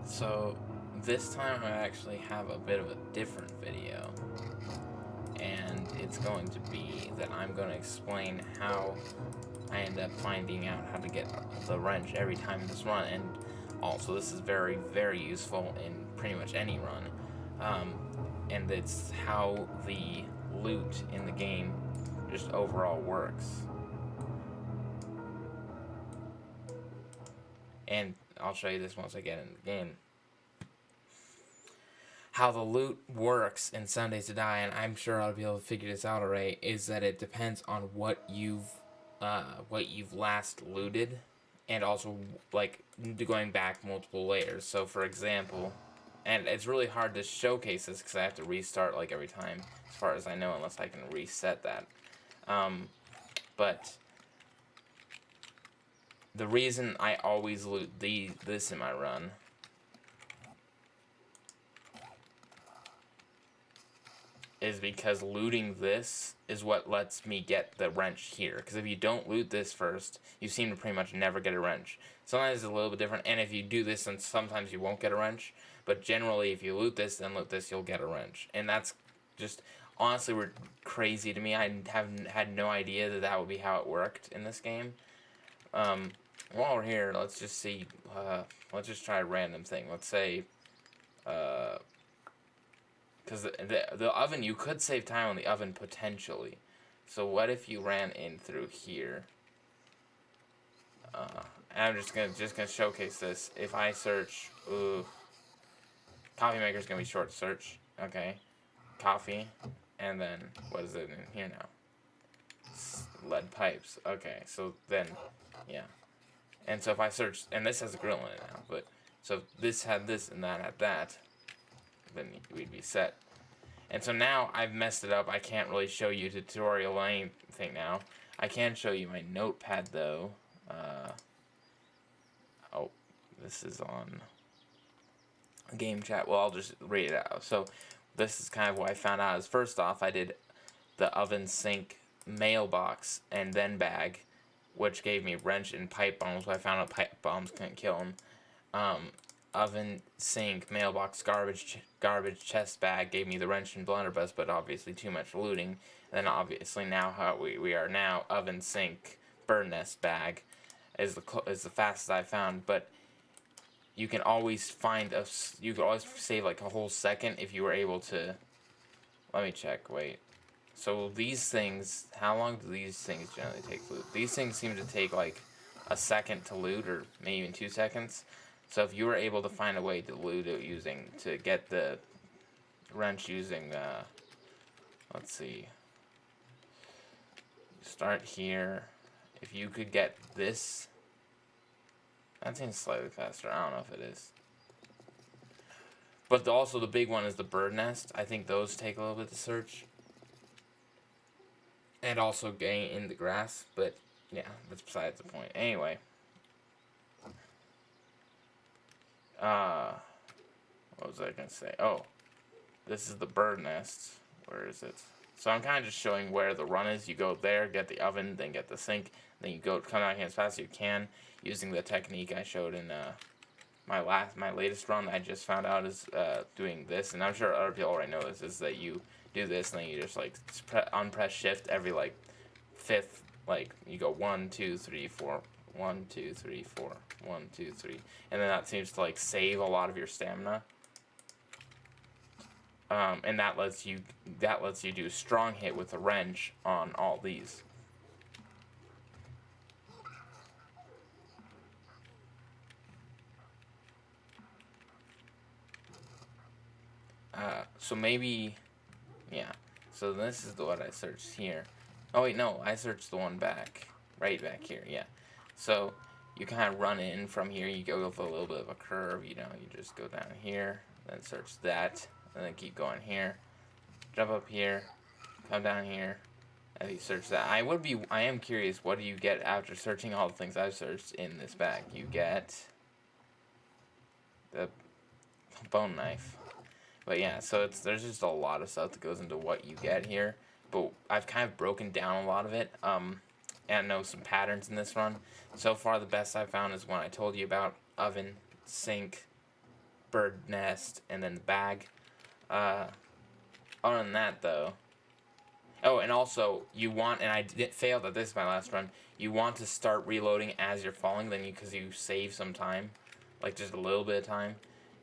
So this time I actually have a bit of a different video, and it's going to be that I'm going to explain how I end up finding out how to get the wrench every time in this run, and also this is very, very useful in pretty much any run, and it's how the loot in the game just overall works. And I'll show you this once I get in the game. How the loot works in Sundays to Die, and I'm sure I'll be able to figure this out already, is that it depends on what you've last looted, and also like going back multiple layers. So for example, and it's really hard to showcase this because I have to restart like every time, as far as I know, unless I can reset that. But the reason I always loot this in my run is because looting this is what lets me get the wrench here. Because if you don't loot this first, you seem to pretty much never get a wrench. Sometimes it's a little bit different, and if you do this, then sometimes you won't get a wrench. But generally, if you loot this, then loot this, you'll get a wrench. And that's just, honestly, crazy to me. I had no idea that that would be how it worked in this game. While we're here, let's just see, let's just try a random thing. Let's say, because the oven, you could save time on the oven potentially. So what if you ran in through here? And I'm just gonna showcase this. If I search, coffee maker's gonna be short search. Okay, coffee, and then what is it in here now? Lead pipes. Okay, so then, yeah. And so if I search, and this has a grill in it now, but so if this had this and that had that, then we'd be set. And so now I've messed it up. I can't really show you tutorial or anything now. I can show you my notepad though. Oh, this is on game chat. Well, I'll just read it out. So this is kind of what I found out. Is first off, I did the oven, sink, mailbox, and then bag, which gave me wrench and pipe bombs. So I found out pipe bombs couldn't kill him. Oven, sink, mailbox, garbage chest bag gave me the wrench and blunderbuss, but obviously too much looting. And then obviously now how we are now, oven, sink, bird nest bag is the fastest I found. But you can always you can always save like a whole second if you were able to. Let me check. Wait. So these things, how long do these things generally take to loot? These things seem to take like a second to loot, or maybe even 2 seconds. So if you were able to find a way to loot it to get the wrench using, let's see, start here. If you could get this, that seems slightly faster. I don't know if it is. But also the big one is the bird nest. I think those take a little bit to search. And also getting in the grass, but yeah, that's besides the point. Anyway. What was I gonna say? Oh, this is the bird nest. Where is it? So I'm kind of just showing where the run is. You go there, get the oven, then get the sink, then you come out here as fast as you can using the technique I showed in my latest run. I just found out is doing this, and I'm sure other people already know this. Is that you do this, and then you just like unpress shift every like fifth, like you go 1, 2, 3, 4. 1, 2, 3, 4. 1, 2, 3, and then that seems to like save a lot of your stamina. And that lets you do a strong hit with a wrench on all these. So maybe, yeah. So this is what I searched here. Oh wait, no, I searched the one right back here. Yeah. So you kind of run in from here. You go with a little bit of a curve. You just go down here, then search that, and then keep going here. Jump up here, come down here, and you search that. I am curious, what do you get after searching all the things I've searched in this bag? You get the bone knife. But yeah, so there's just a lot of stuff that goes into what you get here. But I've kind of broken down a lot of it. And I know some patterns in this run. So far, the best I've found is one I told you about: oven, sink, bird nest, and then the bag. Other than that, though. Oh, and also, you want, and I failed at this my last run, you want to start reloading as you're falling, then because you save some time, like just a little bit of time,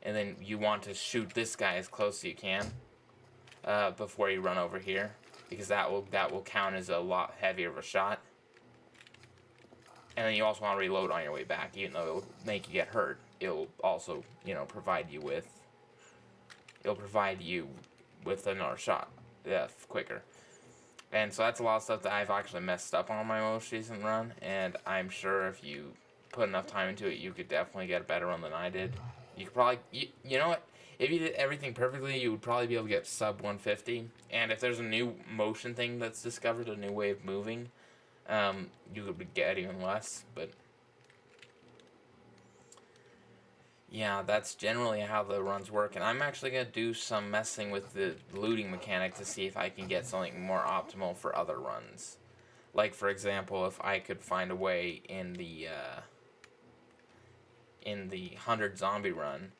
and then you want to shoot this guy as close as you can before you run over here, because that will count as a lot heavier of a shot. And then you also want to reload on your way back, even though it'll make you get hurt. It'll also, provide you with another shot, quicker. And so that's a lot of stuff that I've actually messed up on my most recent run, and I'm sure if you put enough time into it, you could definitely get a better run than I did. You could probably, you know what? If you did everything perfectly, you would probably be able to get sub 150. And if there's a new motion thing that's discovered, a new way of moving, you could get even less. But yeah, that's generally how the runs work. And I'm actually going to do some messing with the looting mechanic to see if I can get something more optimal for other runs. Like, for example, if I could find a way in the 100 zombie run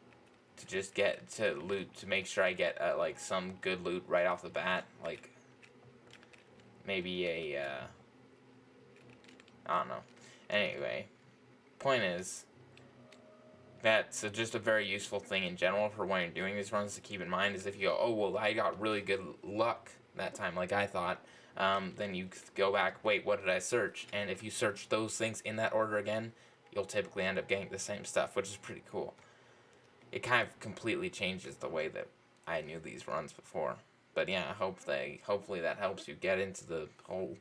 to just get to loot, to make sure I get like some good loot right off the bat, like maybe I don't know. Anyway, point is, that's just a very useful thing in general for when you're doing these runs to keep in mind, is if you go, oh, well, I got really good luck that time, like I thought, then you go back, wait, what did I search? And if you search those things in that order again, you'll typically end up getting the same stuff, which is pretty cool. It kind of completely changes the way that I knew these runs before. But yeah, hopefully that helps you get into the whole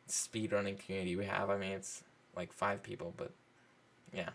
speedrunning community we have. I mean, it's like 5 people, but yeah.